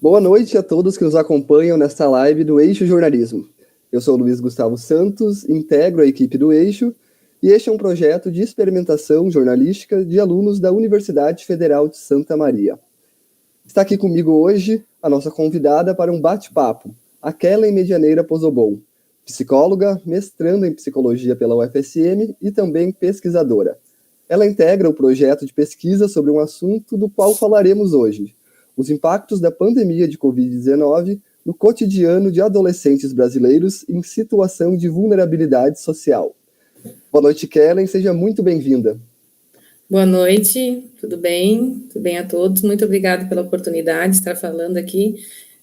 Boa noite a todos que nos acompanham nesta live do Eixo Jornalismo. Eu sou Luiz Gustavo Santos, integro a equipe do Eixo, e este é um projeto de experimentação jornalística de alunos da Universidade Federal de Santa Maria. Está aqui comigo hoje a nossa convidada para um bate-papo, a Kellen Medianeira Pozobon, psicóloga, mestranda em psicologia pela UFSM e também pesquisadora. Ela integra o projeto de pesquisa sobre um assunto do qual falaremos hoje: os impactos da pandemia de Covid-19 no cotidiano de adolescentes brasileiros em situação de vulnerabilidade social. Boa noite, Kellen, seja muito bem-vinda. Boa noite, tudo bem? Tudo bem a todos. Muito obrigada pela oportunidade de estar falando aqui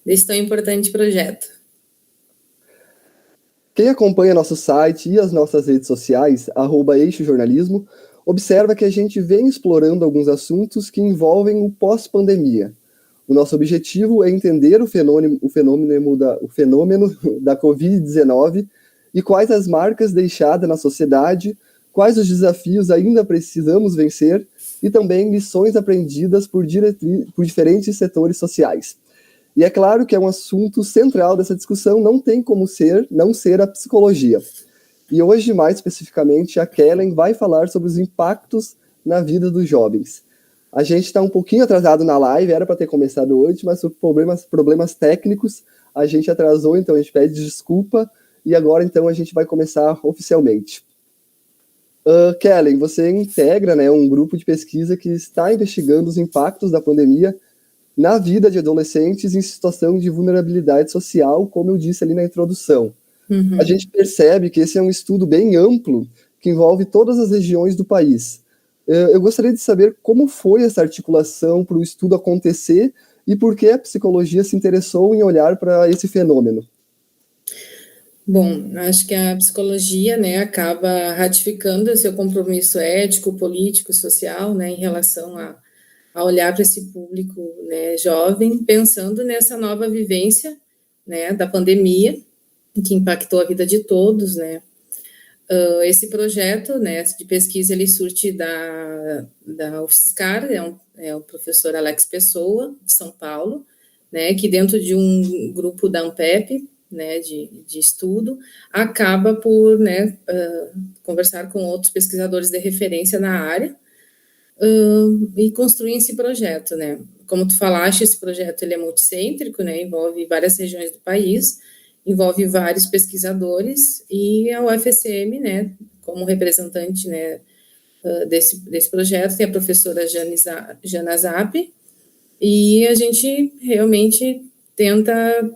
desse tão importante projeto. Quem acompanha nosso site e as nossas redes sociais, @Eixo Jornalismo, observa que a gente vem explorando alguns assuntos que envolvem o pós-pandemia. O nosso objetivo é entender o fenômeno da Covid-19 e quais as marcas deixadas na sociedade, quais os desafios ainda precisamos vencer e também lições aprendidas por diferentes setores sociais. E é claro que é um assunto central dessa discussão, não tem como não ser a psicologia. E hoje, mais especificamente, a Kellen vai falar sobre os impactos na vida dos jovens. A gente está um pouquinho atrasado na live, era para ter começado hoje, mas por problemas técnicos a gente atrasou, então a gente pede desculpa e agora então a gente vai começar oficialmente. Kellen, você integra, um grupo de pesquisa que está investigando os impactos da pandemia na vida de adolescentes em situação de vulnerabilidade social, como eu disse ali na introdução. A gente percebe que esse é um estudo bem amplo, que envolve todas as regiões do país. Eu gostaria de saber como foi essa articulação para o estudo acontecer e por que a psicologia se interessou em olhar para esse fenômeno. Bom, acho que a psicologia, acaba ratificando o seu compromisso ético, político, social, em relação a olhar para esse público, jovem, pensando nessa nova vivência, da pandemia, que impactou a vida de todos, esse projeto, de pesquisa, ele surge da UFSCar, é o professor Alex Pessoa, de São Paulo, que dentro de um grupo da Ampep, de estudo, acaba por conversar com outros pesquisadores de referência na área e construir esse projeto, Como tu falaste, esse projeto ele é multicêntrico, envolve várias regiões do país, envolve vários pesquisadores e a UFSM, como representante, desse projeto, tem a professora Jana Zap, e a gente realmente tenta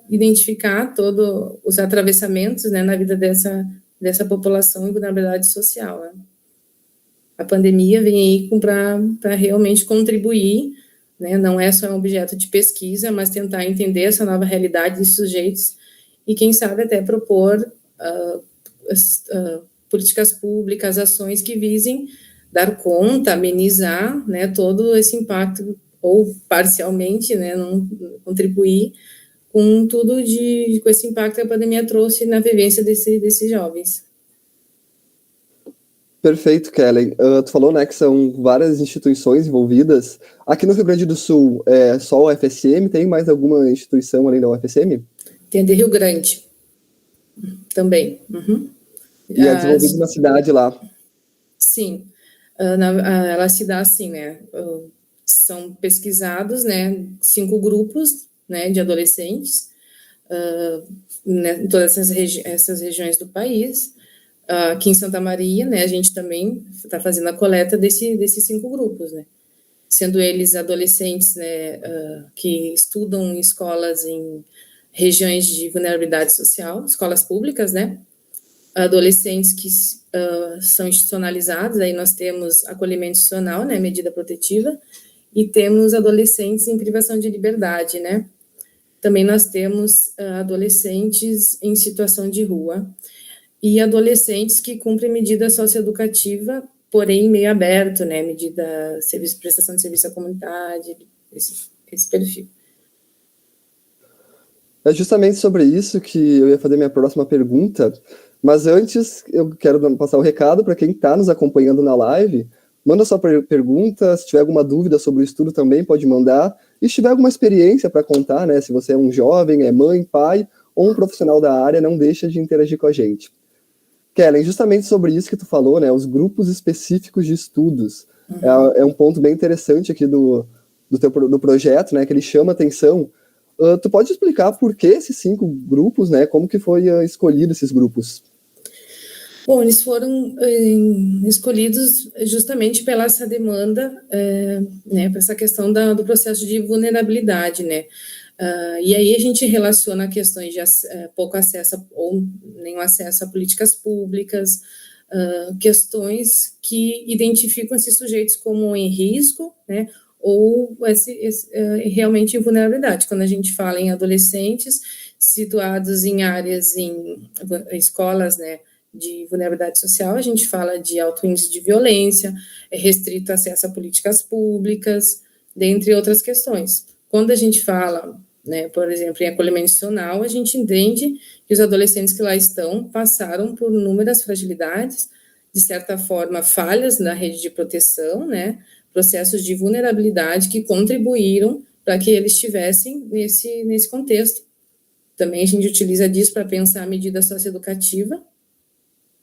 identificar todos os atravessamentos, na vida dessa população em vulnerabilidade social. A pandemia vem aí para realmente contribuir, não é só um objeto de pesquisa, mas tentar entender essa nova realidade de sujeitos e, quem sabe, até propor políticas públicas, ações que visem dar conta, amenizar, todo esse impacto, ou parcialmente, não contribuir com tudo com esse impacto que a pandemia trouxe na vivência desses jovens. Perfeito, Kellen. Tu falou, que são várias instituições envolvidas. Aqui no Rio Grande do Sul, é só o UFSM? Tem mais alguma instituição além da UFSM? Tem a de Rio Grande também. E é desenvolvido na cidade lá? Sim. Ela se dá assim, são pesquisados, 5 grupos, de adolescentes, em todas essas regiões do país. Aqui em Santa Maria, a gente também está fazendo a coleta desses 5 grupos, sendo eles adolescentes, que estudam em escolas em regiões de vulnerabilidade social, escolas públicas, adolescentes que são institucionalizados, aí nós temos acolhimento institucional, medida protetiva, e temos adolescentes em privação de liberdade, Também nós temos adolescentes em situação de rua e adolescentes que cumprem medida socioeducativa, porém meio aberto, medida prestação de serviço à comunidade, esse perfil. É justamente sobre isso que eu ia fazer minha próxima pergunta, mas antes eu quero passar o recado para quem está nos acompanhando na live. Manda sua pergunta, se tiver alguma dúvida sobre o estudo também pode mandar, E se tiver alguma experiência para contar, né, se você é um jovem, é mãe, pai ou um profissional da área, não deixa de interagir com a gente. Kellen, justamente sobre isso que tu falou, né, os grupos específicos de estudos, é um ponto bem interessante aqui do projeto, né, que ele chama atenção. Tu pode explicar por que esses 5 grupos, né, como que foi escolhido esses grupos? Bom, eles foram escolhidos justamente pela essa demanda, né, para essa questão do processo de vulnerabilidade, né, e aí a gente relaciona questões de pouco acesso ou nenhum acesso a políticas públicas, questões que identificam esses sujeitos como em risco, né, ou realmente em vulnerabilidade. Quando a gente fala em adolescentes situados em áreas, em escolas, né, de vulnerabilidade social, a gente fala de alto índice de violência, restrito acesso a políticas públicas, dentre outras questões. Quando a gente fala, né, por exemplo, em acolhimento institucional, a gente entende que os adolescentes que lá estão passaram por inúmeras fragilidades, de certa forma, falhas na rede de proteção, né, processos de vulnerabilidade que contribuíram para que eles estivessem nesse contexto. Também a gente utiliza disso para pensar a medida socioeducativa.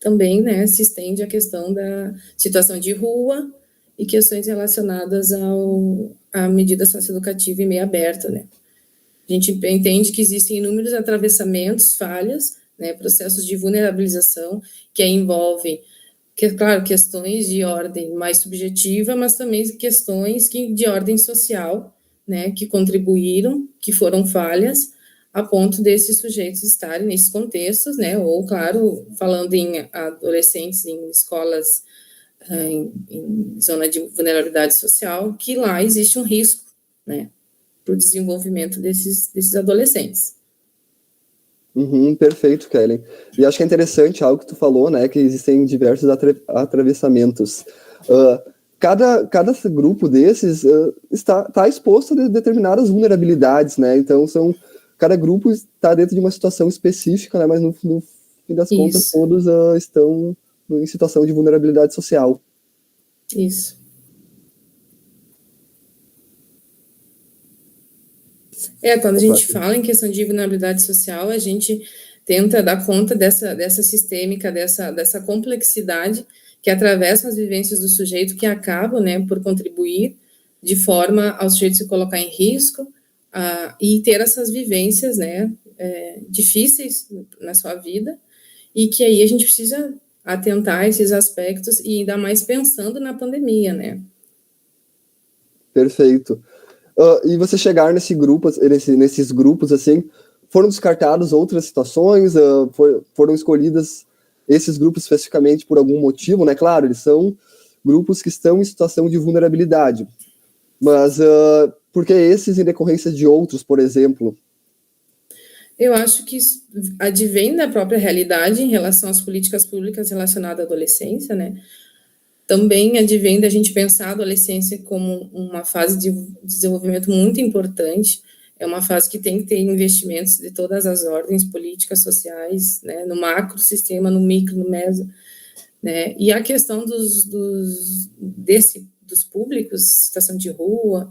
Também, né, se estende a questão da situação de rua e questões relacionadas à medida socioeducativa e meio aberta, né. A gente entende que existem inúmeros atravessamentos, falhas, né, processos de vulnerabilização que envolvem, claro, questões de ordem mais subjetiva, mas também questões de ordem social, né, que contribuíram, que foram falhas, a ponto desses sujeitos estarem nesses contextos, né, ou, claro, falando em adolescentes em escolas em zona de vulnerabilidade social, que lá existe um risco, né, para o desenvolvimento desses adolescentes. Perfeito, Kellen. E acho que é interessante algo que tu falou, né, que existem diversos atravessamentos. Cada grupo desses está exposto a determinadas vulnerabilidades, né, então cada grupo está dentro de uma situação específica, né, mas no fim das contas todos estão em situação de vulnerabilidade social. Isso. Quando a gente fala em questão de vulnerabilidade social, a gente tenta dar conta dessa sistêmica, dessa complexidade que atravessa as vivências do sujeito, que acabam, né, por contribuir de forma ao sujeito se colocar em risco e ter essas vivências, né, difíceis na sua vida, e que aí a gente precisa atentar a esses aspectos e ainda mais pensando na pandemia, né. Perfeito. E você chegar nesses grupos, assim, foram descartados outras situações? Foram escolhidas esses grupos especificamente por algum motivo, né? Claro, eles são grupos que estão em situação de vulnerabilidade. Mas por que esses em decorrência de outros, por exemplo? Eu acho que isso advém da própria realidade em relação às políticas públicas relacionadas à adolescência, né? Também advém da gente pensar a adolescência como uma fase de desenvolvimento muito importante, é uma fase que tem que ter investimentos de todas as ordens, políticas sociais, né, no macro sistema, no micro, no meso, né, e a questão dos públicos, situação de rua,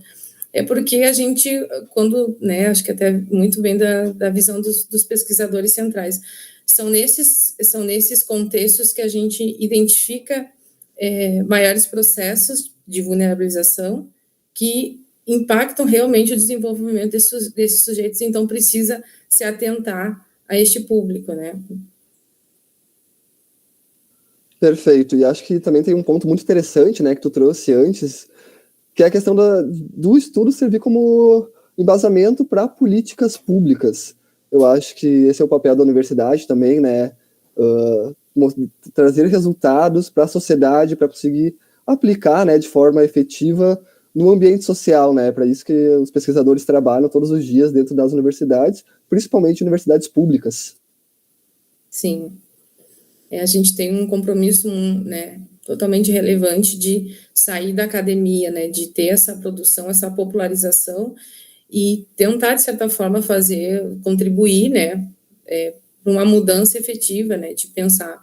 é porque a gente, quando, né, acho que até muito bem da visão dos pesquisadores centrais, são nesses contextos que a gente identifica maiores processos de vulnerabilização que impactam realmente o desenvolvimento desses sujeitos, então precisa se atentar a este público, né? Perfeito, e acho que também tem um ponto muito interessante, né, que tu trouxe antes, que é a questão do estudo servir como embasamento para políticas públicas. Eu acho que esse é o papel da universidade também, né, trazer resultados para a sociedade, para conseguir aplicar, né, de forma efetiva no ambiente social, né, para isso que os pesquisadores trabalham todos os dias dentro das universidades, principalmente universidades públicas. Sim. A gente tem um compromisso, né, totalmente relevante de sair da academia, né, de ter essa produção, essa popularização e tentar, de certa forma, contribuir, né, para uma mudança efetiva, né, de pensar,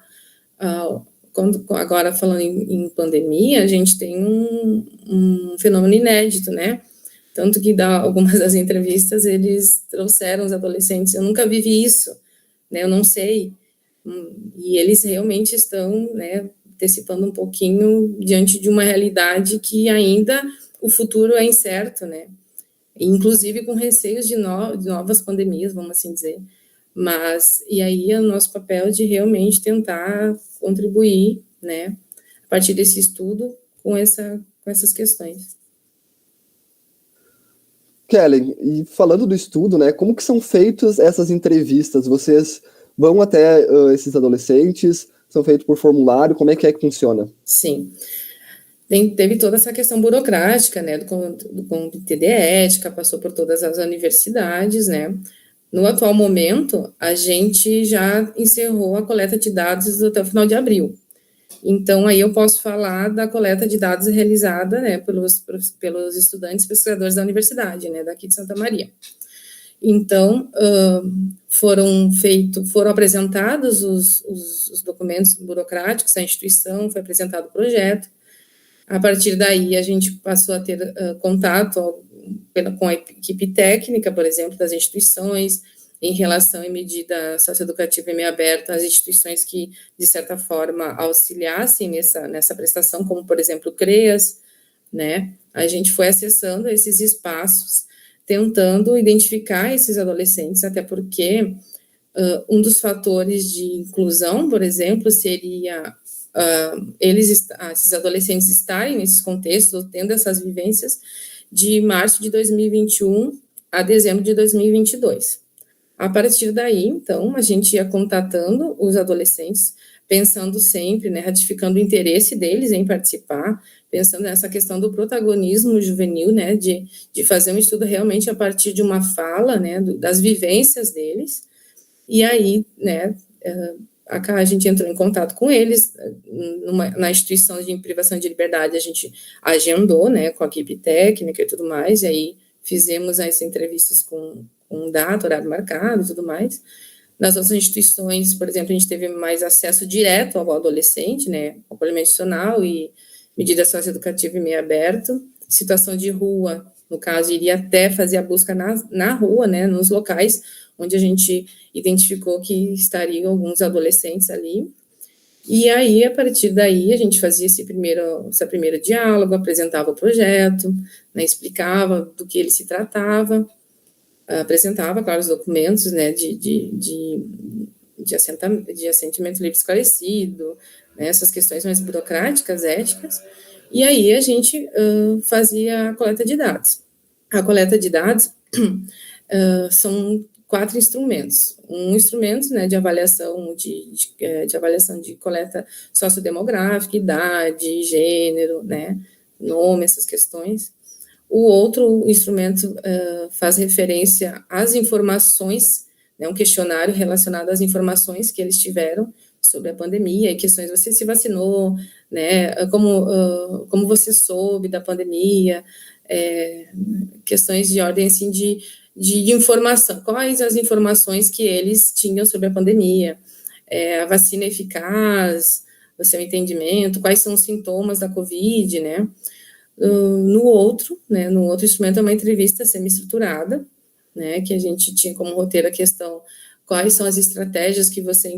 agora falando em pandemia, a gente tem um fenômeno inédito, né, tanto que algumas das entrevistas eles trouxeram os adolescentes, eu nunca vivi isso, né, eu não sei, e eles realmente estão, né, antecipando um pouquinho diante de uma realidade que ainda o futuro é incerto, né, inclusive com receios de novas pandemias, vamos assim dizer, mas, e aí é o nosso papel de realmente tentar contribuir, né, a partir desse estudo com essas questões. Kellen, e falando do estudo, né, como que são feitas essas entrevistas? Vocês vão até esses adolescentes, são feitos por formulário, como é que funciona? Sim. Teve toda essa questão burocrática, né, do comitê de ética, passou por todas as universidades, né. No atual momento, a gente já encerrou a coleta de dados até o final de abril. Então, aí eu posso falar da coleta de dados realizada, né, pelos estudantes pesquisadores da universidade, né, daqui de Santa Maria. Então, foram apresentados os documentos burocráticos à instituição, foi apresentado o projeto. A partir daí, a gente passou a ter contato com a equipe técnica, por exemplo, das instituições, em relação à medida socioeducativa em meio aberto, as instituições que, de certa forma, auxiliassem nessa prestação, como, por exemplo, o CREAS, né? A gente foi acessando esses espaços, tentando identificar esses adolescentes, até porque um dos fatores de inclusão, por exemplo, seria esses adolescentes estarem nesses contextos, tendo essas vivências, de março de 2021 a dezembro de 2022. A partir daí, então, a gente ia contatando os adolescentes, pensando sempre, né, ratificando o interesse deles em participar, pensando nessa questão do protagonismo juvenil, né, de fazer um estudo realmente a partir de uma fala, né, das vivências deles, e aí, né, a gente entrou em contato com eles, na instituição de privação de liberdade, a gente agendou, né, com a equipe técnica e tudo mais, e aí fizemos as entrevistas com data, horário marcado e tudo mais. Nas outras instituições, por exemplo, a gente teve mais acesso direto ao adolescente, né, acolhimento institucional e medida socioeducativa em meio aberto, situação de rua, no caso, iria até fazer a busca na rua, né, nos locais onde a gente identificou que estariam alguns adolescentes ali. E aí, a partir daí, a gente fazia esse primeiro diálogo, apresentava o projeto, né, explicava do que ele se tratava, apresentava, claro, os documentos, né, de assentimento livre esclarecido, né, essas questões mais burocráticas, éticas, e aí a gente fazia a coleta de dados. A coleta de dados são 4 instrumentos. Um instrumento, né, de avaliação de avaliação de coleta sociodemográfica, idade, gênero, né, nome, essas questões. O outro instrumento faz referência às informações, né, um questionário relacionado às informações que eles tiveram sobre a pandemia e questões, você se vacinou, né, como você soube da pandemia, questões de ordem, assim, de informação, quais as informações que eles tinham sobre a pandemia, a vacina eficaz, o seu entendimento, quais são os sintomas da Covid, né. No outro instrumento é uma entrevista semi-estruturada, né, que a gente tinha como roteiro a questão, quais são as estratégias que você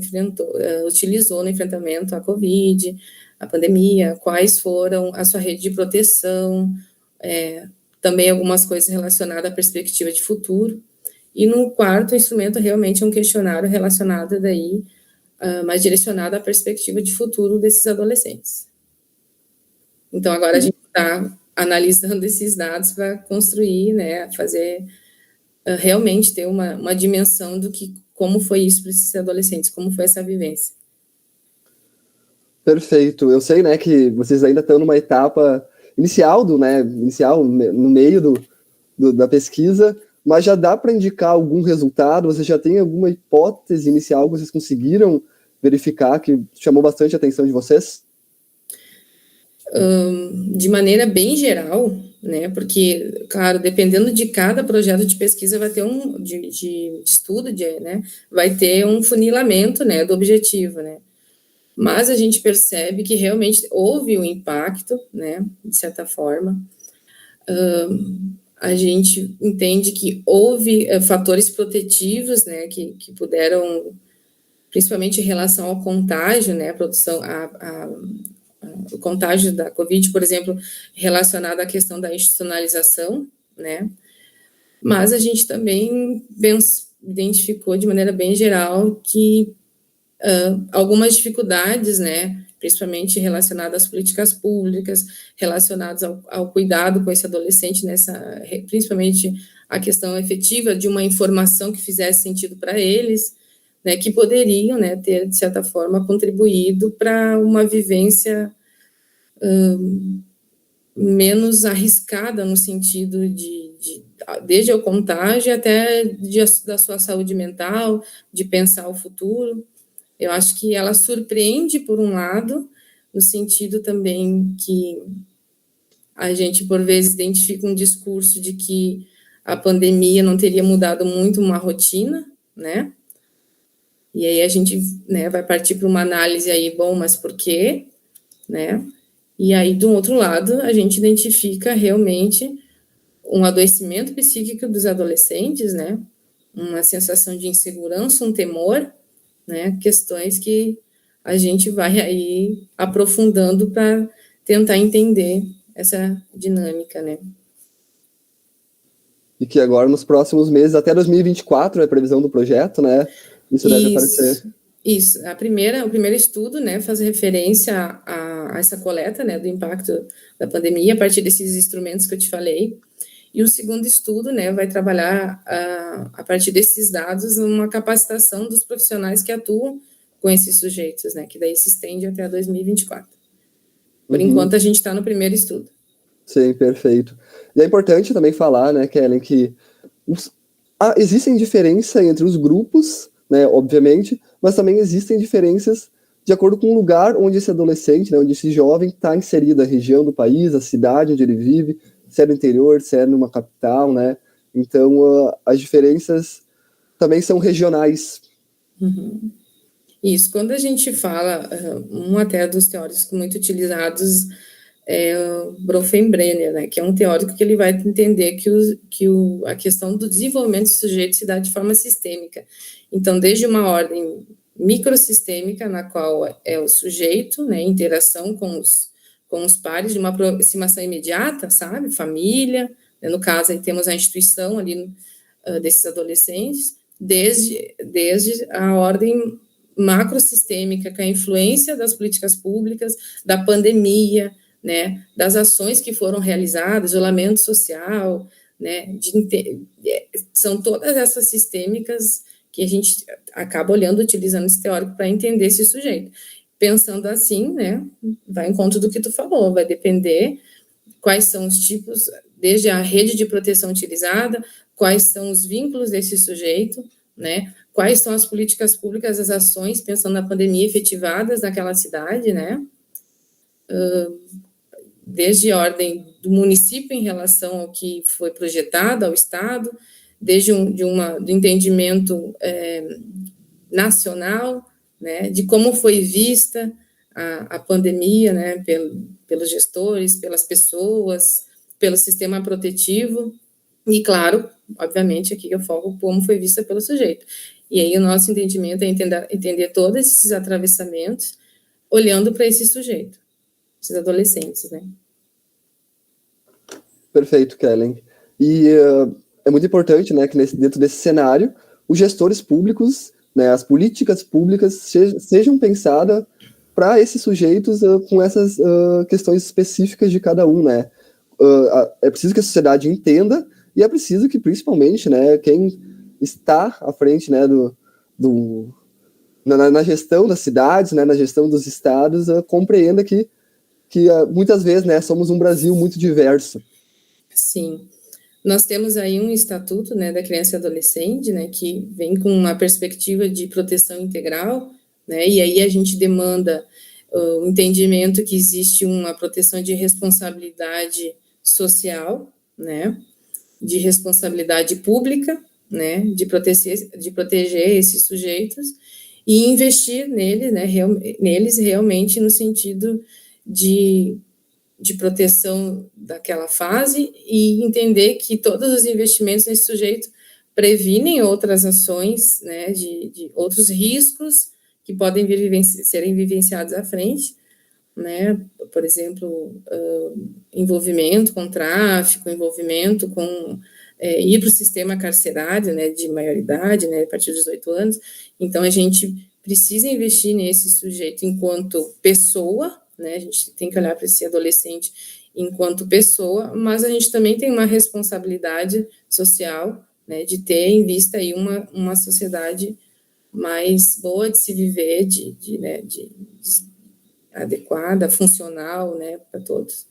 utilizou no enfrentamento à Covid, à pandemia, quais foram a sua rede de proteção, também algumas coisas relacionadas à perspectiva de futuro. E no quarto instrumento, realmente é um questionário relacionado daí, mais direcionado à perspectiva de futuro desses adolescentes. Então, agora a gente está analisando esses dados para construir, né, fazer realmente ter uma dimensão do que, como foi isso para esses adolescentes, como foi essa vivência. Perfeito. Eu sei, né, que vocês ainda estão numa etapa inicial no meio da pesquisa, mas já dá para indicar algum resultado? Você já tem alguma hipótese inicial que vocês conseguiram verificar que chamou bastante a atenção de vocês? De maneira bem geral, né, porque, claro, dependendo de cada projeto de pesquisa, vai ter de estudo, né, vai ter um funilamento, né, do objetivo, né, mas a gente percebe que realmente houve um impacto, né, de certa forma. a gente entende que houve fatores protetivos, né, que puderam, principalmente em relação ao contágio, né, a produção, o contágio da Covid, por exemplo, relacionado à questão da institucionalização, né, mas a gente também identificou de maneira bem geral que algumas dificuldades, né, principalmente relacionadas às políticas públicas, relacionadas ao cuidado com esse adolescente, principalmente a questão efetiva de uma informação que fizesse sentido para eles, né, que poderiam, né, ter, de certa forma, contribuído para uma vivência menos arriscada no sentido desde o contágio até da sua saúde mental, de pensar o futuro. Eu acho que ela surpreende, por um lado, no sentido também que a gente, por vezes, identifica um discurso de que a pandemia não teria mudado muito uma rotina, né? E aí a gente, né, vai partir para uma análise aí, bom, mas por quê? Né? E aí, do outro lado, a gente identifica realmente um adoecimento psíquico dos adolescentes, né? Uma sensação de insegurança, um temor, né? Questões que a gente vai aí aprofundando para tentar entender essa dinâmica, né? E que agora, nos próximos meses, até 2024, é a previsão do projeto, né? Isso deve aparecer. Isso. O primeiro estudo, né, faz referência a essa coleta, né, do impacto da pandemia a partir desses instrumentos que eu te falei. E o segundo estudo, né, vai trabalhar a partir desses dados uma capacitação dos profissionais que atuam com esses sujeitos, né, que daí se estende até 2024. Por enquanto, a gente está no primeiro estudo. Sim, perfeito. E é importante também falar, né, Kellen, que existem diferenças entre os grupos, né, obviamente, mas também existem diferenças de acordo com o lugar onde esse adolescente, né, onde esse jovem está inserido, a região do país, a cidade onde ele vive, se é no interior, se é numa capital, né? Então, as diferenças também são regionais. Uhum. Isso, quando a gente fala, um até dos teóricos muito utilizados é o Bronfenbrenner, né, que é um teórico que ele vai entender que a questão do desenvolvimento do sujeito se dá de forma sistêmica. Então, desde uma ordem microsistêmica, na qual é o sujeito, né, interação com os pares, de uma aproximação imediata, sabe, família, né, no caso aí temos a instituição ali desses adolescentes, desde a ordem macrosistêmica, com a influência das políticas públicas, da pandemia, né, das ações que foram realizadas, isolamento social, né, são todas essas sistêmicas que a gente acaba olhando, utilizando esse teórico para entender esse sujeito. Pensando assim, né, vai em conta do que tu falou, vai depender quais são os tipos, desde a rede de proteção utilizada, quais são os vínculos desse sujeito, né, quais são as políticas públicas, as ações, pensando na pandemia, efetivadas naquela cidade, né, desde a ordem do município em relação ao que foi projetado, ao Estado, desde do entendimento nacional, né, de como foi vista a pandemia, né, pelos gestores, pelas pessoas, pelo sistema protetivo, e, claro, obviamente, aqui eu foco como foi vista pelo sujeito. E aí o nosso entendimento é entender todos esses atravessamentos, olhando para esse sujeito, esses adolescentes, né? Perfeito, Kellen. E é muito importante, né, que dentro desse cenário, os gestores públicos, né, as políticas públicas sejam pensadas para esses sujeitos com essas questões específicas de cada um, né? É preciso que a sociedade entenda e é preciso que, principalmente, né, quem está à frente, né, na gestão das cidades, né, na gestão dos estados, compreenda que muitas vezes, né, somos um Brasil muito diverso. Sim. Nós temos aí um estatuto, né, da criança e adolescente, né, que vem com uma perspectiva de proteção integral, né, e aí a gente demanda o entendimento que existe uma proteção de responsabilidade social, né, de responsabilidade pública, né, de proteger esses sujeitos e investir neles, né, neles realmente no sentido de de proteção daquela fase e entender que todos os investimentos nesse sujeito previnem outras ações, né, de outros riscos que podem serem vivenciados à frente, né, por exemplo, envolvimento com tráfico, envolvimento com ir para o sistema carcerário, né, de maioridade, né, a partir dos 18 anos. Então, a gente precisa investir nesse sujeito enquanto pessoa, né, a gente tem que olhar para esse adolescente enquanto pessoa, mas a gente também tem uma responsabilidade social, né, de ter em vista aí uma sociedade mais boa de se viver, de adequada, funcional, né, para todos.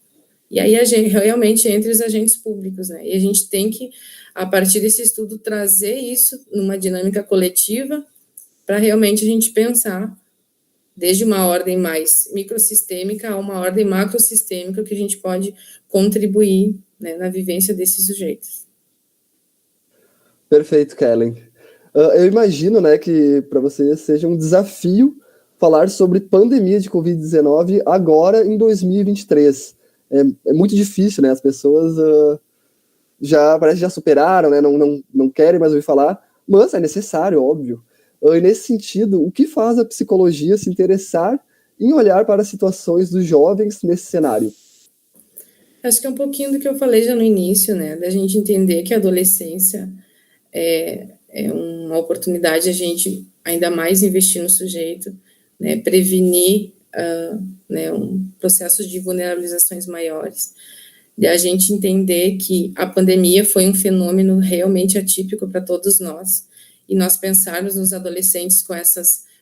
E aí a gente realmente entre os agentes públicos, né, e a gente tem que, a partir desse estudo, trazer isso numa dinâmica coletiva para realmente a gente pensar desde uma ordem mais microsistêmica a uma ordem macrosistêmica que a gente pode contribuir, né, na vivência desses sujeitos. Perfeito, Kellen. Eu imagino, né, que para você seja um desafio falar sobre pandemia de Covid-19 agora em 2023. É muito difícil, né? As pessoas parece que já superaram, né? Não querem mais ouvir falar, mas é necessário, óbvio. E nesse sentido, o que faz a psicologia se interessar em olhar para as situações dos jovens nesse cenário? Acho que é um pouquinho do que eu falei já no início, né? Da gente entender que a adolescência é uma oportunidade a gente ainda mais investir no sujeito, né? Prevenir processos de vulnerabilizações maiores. De a gente entender que a pandemia foi um fenômeno realmente atípico para todos nós, e nós pensarmos nos adolescentes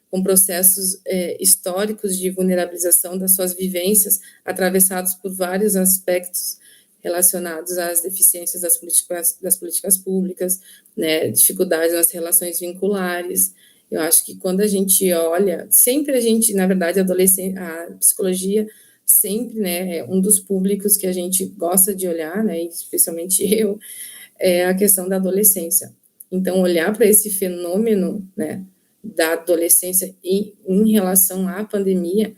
com processos históricos de vulnerabilização das suas vivências, atravessados por vários aspectos relacionados às deficiências das políticas públicas, né, dificuldades nas relações vinculares. Eu acho que quando a gente olha, sempre a gente, na verdade, a psicologia sempre, né, é um dos públicos que a gente gosta de olhar, né, especialmente eu, é a questão da adolescência. Então, olhar para esse fenômeno, né, da adolescência em relação à pandemia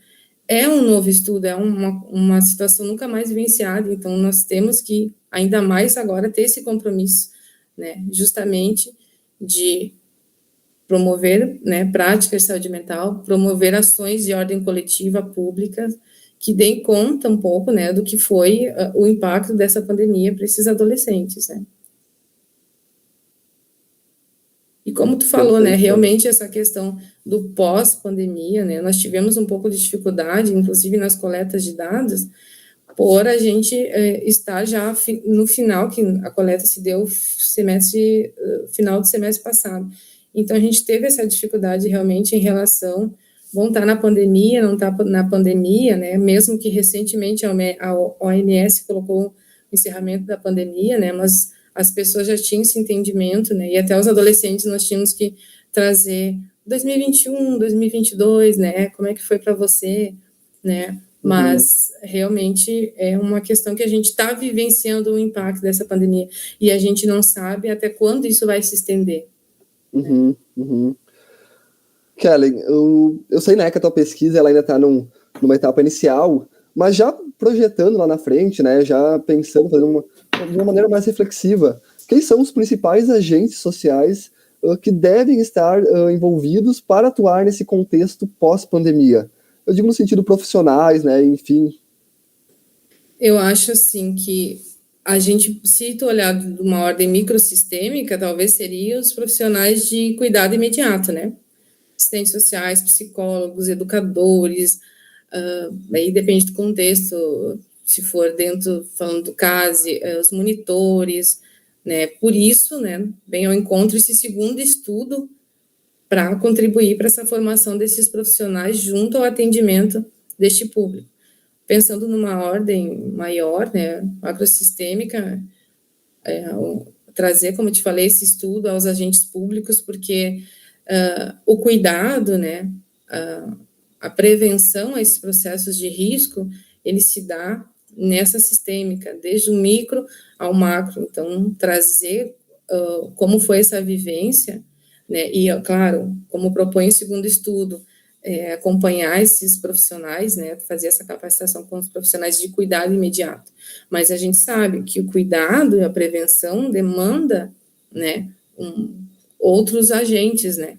é um novo estudo, é uma situação nunca mais vivenciada. Então, nós temos que, ainda mais agora, ter esse compromisso, né, justamente de promover, né, práticas de saúde mental, promover ações de ordem coletiva pública que deem conta um pouco, né, do que foi o impacto dessa pandemia para esses adolescentes, né. E como tu falou, né, realmente essa questão do pós-pandemia, né, nós tivemos um pouco de dificuldade, inclusive nas coletas de dados, por a gente estar já no final, que a coleta se deu final do semestre passado. Então, a gente teve essa dificuldade realmente em relação, vão estar na pandemia, não estar na pandemia, né, mesmo que recentemente a OMS colocou o encerramento da pandemia, né, mas as pessoas já tinham esse entendimento, né, e até os adolescentes nós tínhamos que trazer 2021, 2022, né, como é que foi para você, né, mas realmente é uma questão que a gente está vivenciando o impacto dessa pandemia, e a gente não sabe até quando isso vai se estender. Kellen, eu sei, né, que a tua pesquisa ela ainda está numa etapa inicial, mas já projetando lá na frente, né, já pensando, fazendo de uma maneira mais reflexiva, quem são os principais agentes sociais que devem estar envolvidos para atuar nesse contexto pós-pandemia? Eu digo no sentido profissionais, né, enfim. Eu acho, assim, que a gente, se tu olhar de uma ordem microsistêmica, talvez seriam os profissionais de cuidado imediato, né? Assistentes sociais, psicólogos, educadores, aí depende do contexto, se for dentro, falando do CASE, os monitores, né? Por isso, né, vem ao encontro esse segundo estudo para contribuir para essa formação desses profissionais junto ao atendimento deste público. Pensando numa ordem maior, né, macrosistêmica, trazer, como eu te falei, esse estudo aos agentes públicos, porque o cuidado, né, a prevenção a esses processos de risco, ele se dá nessa sistêmica, desde o micro ao macro. Então, trazer como foi essa vivência, né, e, claro, como propõe o segundo estudo, acompanhar esses profissionais, né, fazer essa capacitação com os profissionais de cuidado imediato. Mas a gente sabe que o cuidado e a prevenção demanda, né, outros agentes, né,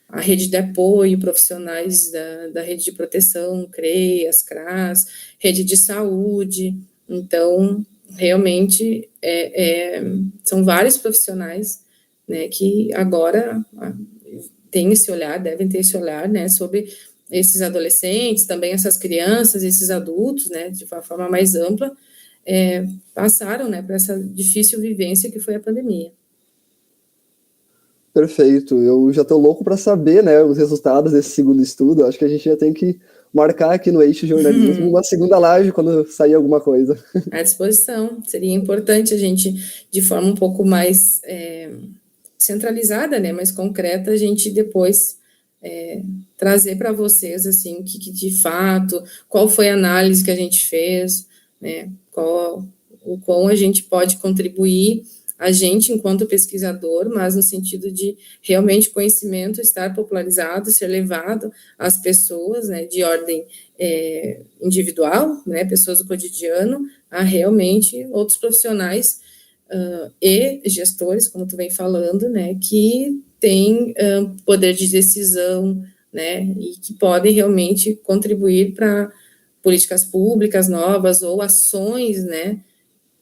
a rede de apoio, profissionais da rede de proteção, CREAS, CRAS, rede de saúde. Então, realmente, são vários profissionais, né, que agora têm esse olhar, devem ter esse olhar, né, sobre esses adolescentes, também essas crianças, esses adultos, né, de uma forma mais ampla, passaram, né, por essa difícil vivência que foi a pandemia. Perfeito. Eu já estou louco para saber, né, os resultados desse segundo estudo. Acho que a gente já tem que marcar aqui no Eixo Jornalismo uma segunda live quando sair alguma coisa. À disposição. Seria importante a gente, de forma um pouco mais centralizada, né, mais concreta, a gente depois trazer para vocês, assim, que de fato, qual foi a análise que a gente fez, né, o quão a gente pode contribuir, a gente enquanto pesquisador, mas no sentido de realmente conhecimento estar popularizado, ser levado às pessoas, né, de ordem individual, né, pessoas do cotidiano, a realmente outros profissionais e gestores, como tu vem falando, né, que têm poder de decisão, né, e que podem realmente contribuir para políticas públicas novas ou ações, né,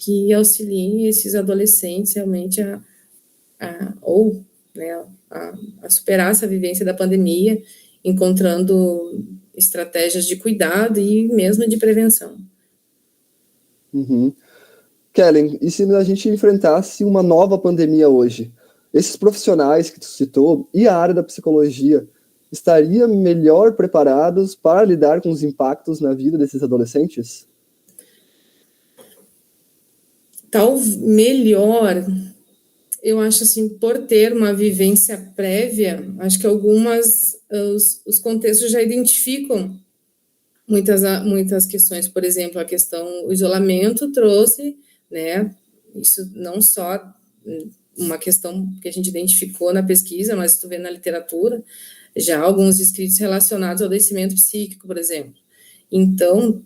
que auxiliem esses adolescentes realmente a superar essa vivência da pandemia, encontrando estratégias de cuidado e mesmo de prevenção. Uhum. Kellen, e se a gente enfrentasse uma nova pandemia hoje? Esses profissionais que tu citou e a área da psicologia estaria melhor preparados para lidar com os impactos na vida desses adolescentes? Melhor, eu acho assim, por ter uma vivência prévia, acho que os contextos já identificam muitas questões, por exemplo, o isolamento trouxe, né, isso não só uma questão que a gente identificou na pesquisa, mas tu vê na literatura, já alguns escritos relacionados ao adoecimento psíquico, por exemplo. Então,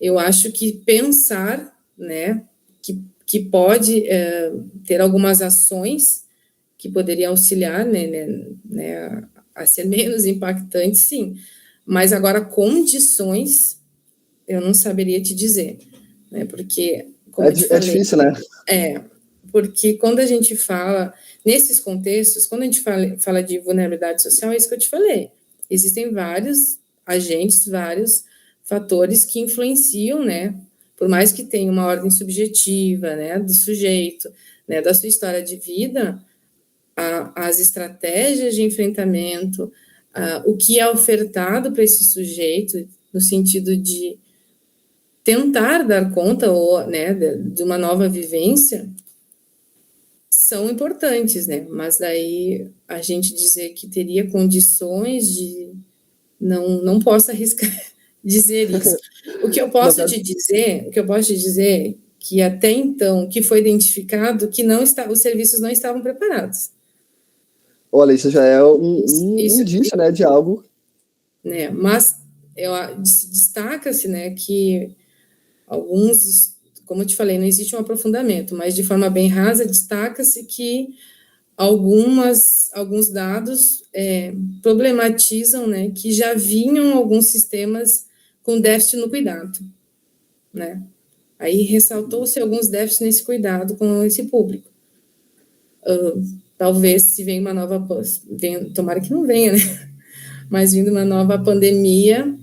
eu acho que pensar, né, que pode ter algumas ações que poderiam auxiliar, né, a ser menos impactante, sim. Mas agora, condições, eu não saberia te dizer, né, porque, como eu te falei... É difícil, né? Porque quando a gente fala, nesses contextos, quando a gente fala de vulnerabilidade social, é isso que eu te falei. Existem vários agentes, vários fatores que influenciam, né, por mais que tenha uma ordem subjetiva, né, do sujeito, né, da sua história de vida, as estratégias de enfrentamento, o que é ofertado para esse sujeito, no sentido de tentar dar conta ou, né, de uma nova vivência, são importantes, né? Mas daí a gente dizer que teria condições de... Não posso arriscar dizer isso. O que eu posso te dizer que até então, que foi identificado que os serviços não estavam preparados. Olha, isso já é um indício, né, de algo. Né, mas destaca-se, né, que como eu te falei, não existe um aprofundamento, mas de forma bem rasa, destaca-se que alguns dados problematizam, né, que já vinham alguns sistemas com déficit no cuidado, né? Aí ressaltou-se alguns déficits nesse cuidado com esse público. Talvez se venha uma nova... tomara que não venha, né? Mas vindo uma nova pandemia,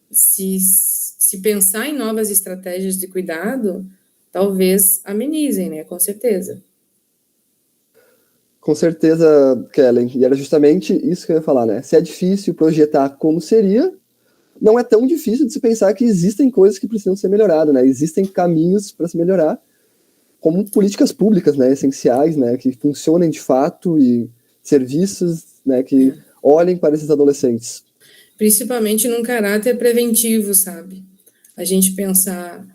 se pensar em novas estratégias de cuidado, talvez amenizem, né? Com certeza. Com certeza, Kellen. E era justamente isso que eu ia falar, né? Se é difícil projetar como seria, não é tão difícil de se pensar que existem coisas que precisam ser melhoradas, né? Existem caminhos para se melhorar, como políticas públicas, né? Essenciais, né? Que funcionem de fato e serviços, né? Que olhem para esses adolescentes. Principalmente num caráter preventivo, sabe? A gente pensar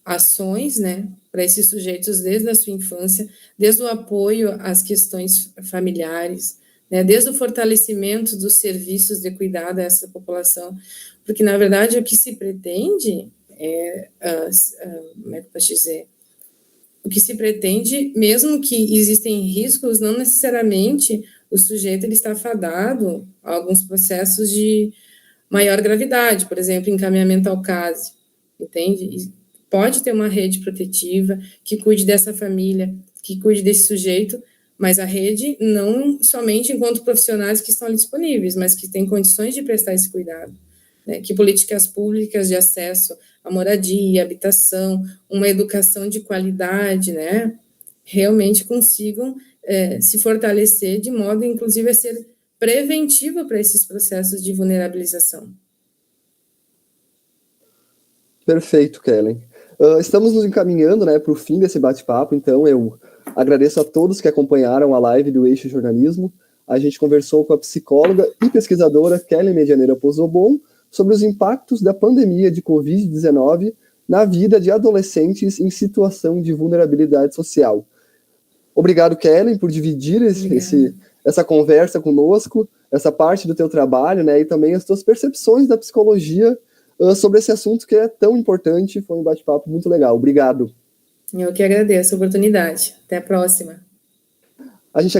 ações, né, para esses sujeitos desde a sua infância, desde o apoio às questões familiares, né, desde o fortalecimento dos serviços de cuidado a essa população, porque, na verdade, o que se pretende como é que eu posso dizer? O que se pretende, mesmo que existem riscos, não necessariamente o sujeito ele está fadado a alguns processos de maior gravidade, por exemplo, encaminhamento ao CASE, entende? E pode ter uma rede protetiva que cuide dessa família, que cuide desse sujeito, mas a rede não somente enquanto profissionais que estão ali disponíveis, mas que têm condições de prestar esse cuidado. Né? Que políticas públicas de acesso à moradia, habitação, uma educação de qualidade, né? Realmente consigam se fortalecer de modo, inclusive, a ser preventiva para esses processos de vulnerabilização. Perfeito, Kellen. Estamos nos encaminhando, né, para o fim desse bate-papo, então eu agradeço a todos que acompanharam a live do Eixo Jornalismo. A gente conversou com a psicóloga e pesquisadora Kellen Medianeira Pozzobon sobre os impactos da pandemia de Covid-19 na vida de adolescentes em situação de vulnerabilidade social. Obrigado, Kellen, por dividir essa conversa conosco, essa parte do teu trabalho, né, e também as tuas percepções da psicologia sobre esse assunto que é tão importante. Foi um bate-papo muito legal. Obrigado. Eu que agradeço a oportunidade. Até a próxima. A gente